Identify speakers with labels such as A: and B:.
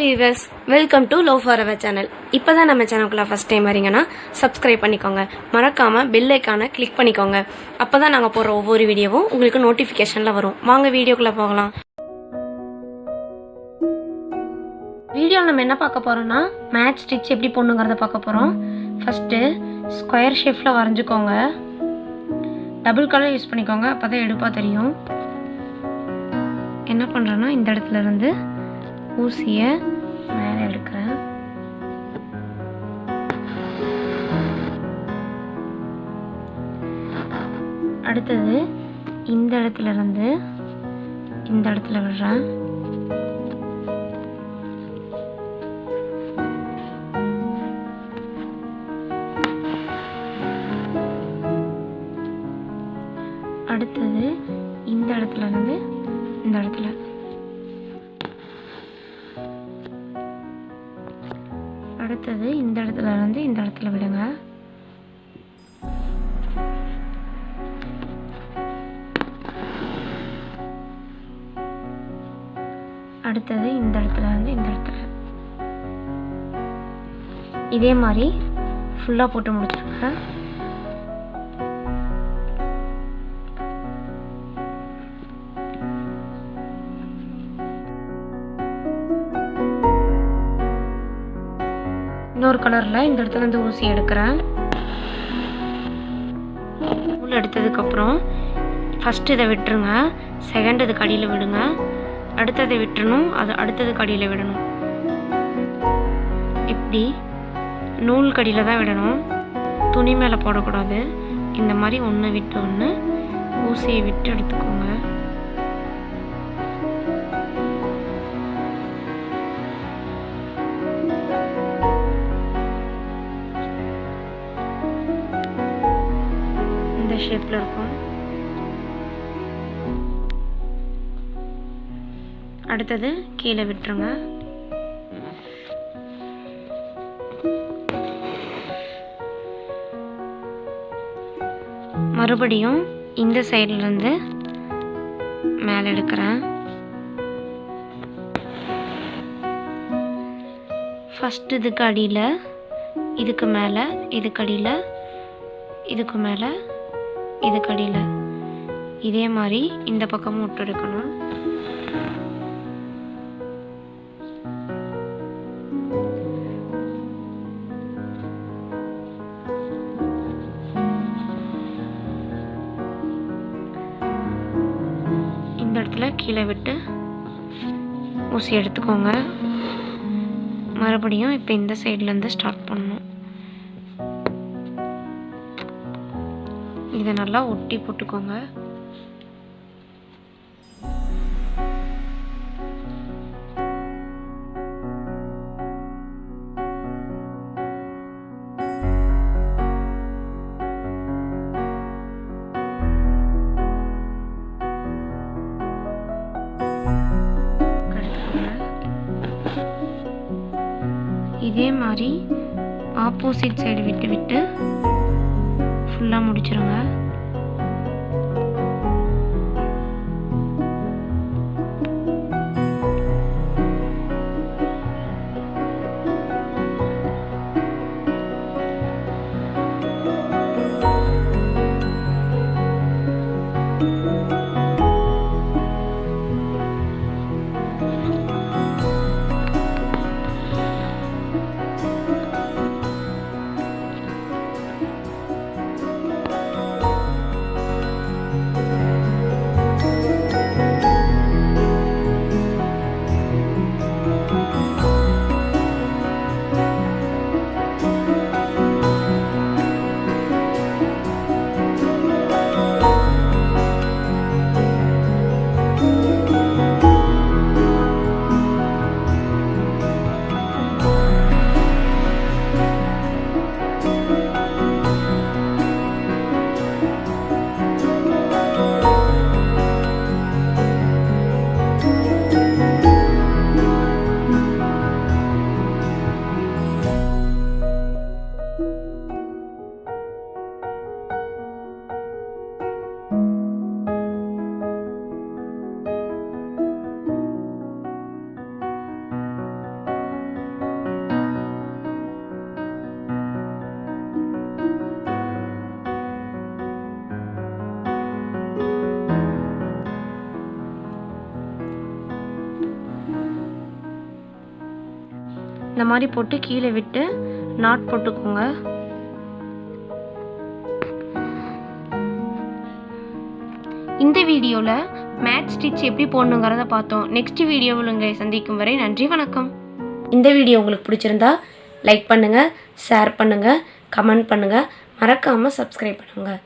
A: viewers, welcome to Love Forever channel. இப்பதான் நம்ம சேனலுக்குள்ள first time வரீங்கன்னா subscribe பண்ணிக்கோங்க. மறக்காம bell icon-ஐ click பண்ணிக்கோங்க. அப்பதான் நாங்க போற ஒவ்வொரு வீடியோவும் உங்களுக்கு நோட்டிஃபிகேஷன்ல வரும். வாங்க வீடியோக்குள்ள போகலாம். வீடியோல நம்ம என்ன பார்க்க போறோம்னா மேட்ச் ஸ்டிட்ச் எப்படி போடணும்ங்கறத பார்க்க போறோம். ஃபர்ஸ்ட் ஸ்கொயர் ஷேப்ல வரைஞ்சுக்கோங்க. டபுள் கலர் யூஸ் பண்ணிக்கோங்க. அப்பதான் எடுப்பா தெரியும். என்ன பண்றேன்னா இந்த இடத்துல இருந்து ஊசியை மேலே எடுக்கிறேன். அடுத்தது இந்த இடத்துல இருந்து இந்த இடத்துல விடுறேன். அடுத்தது இந்த இடத்துல இருந்து இந்த இடத்துல அடுத்தது இந்த இடத்துல இருந்து இந்த இடத்துல விடுங்க. அடுத்தது இந்த இடத்துல இருந்து இந்த இடத்துல இதே மாதிரி ஃபுல்லா போட்டு முடிச்சிருங்க. இன்னொரு கலர்ல இந்த இடத்துல இருந்து ஊசி எடுக்கிறேன். நூல் எடுத்ததுக்கு அப்புறம் ஃபர்ஸ்ட் இதை விட்டுருங்க. செகண்ட் இதுக்கு அடியில் விடுங்க. அடுத்ததை விட்டுறணும். அது அடுத்ததுக்கு அடியில் விடணும். இப்படி நூல் கடியில் தான் விடணும். துணி மேலே போடக்கூடாது. இந்த மாதிரி ஒன்று விட்டு ஒன்று ஊசியை விட்டு எடுத்துக்கோங்க. ஷேப்ல இருக்கும். அடுத்தது கீழே விட்டுருங்க. மறுபடியும் இந்த சைடுல இருந்து மேலே எடுக்கிறேன். ஃபர்ஸ்ட் இதுக்கு அடியில், இதுக்கு மேலே, இதுக்கு அடியில், இதுக்கு மேலே, இதுக்கு அடியில் இதே மாதிரி இந்த பக்கமும் விட்டு எடுக்கணும். இந்த இடத்துல கீழே விட்டு ஊசி எடுத்துக்கோங்க. மறுபடியும் இப்போ இந்த சைட்லேருந்து ஸ்டார்ட் பண்ணணும். இதை நல்லா ஒட்டி போட்டுக்கோங்க. இதே மாதிரி ஆப்போசிட் சைடு விட்டு விட்டு ஃபுல்லாக முடிச்சிருங்க. இந்த மாதிரி போட்டு கீழே விட்டு நாட் போட்டுக்கோங்க. இந்த வீடியோவில் மேட் ஸ்டிச் எப்படி போடணுங்கிறத பார்த்தோம். நெக்ஸ்ட் வீடியோவில் உங்களை சந்திக்கும் வரை நன்றி, வணக்கம். இந்த வீடியோ உங்களுக்கு பிடிச்சிருந்தா லைக் பண்ணுங்கள், ஷேர் பண்ணுங்கள், கமெண்ட் பண்ணுங்கள், மறக்காமல் சப்ஸ்கிரைப் பண்ணுங்கள்.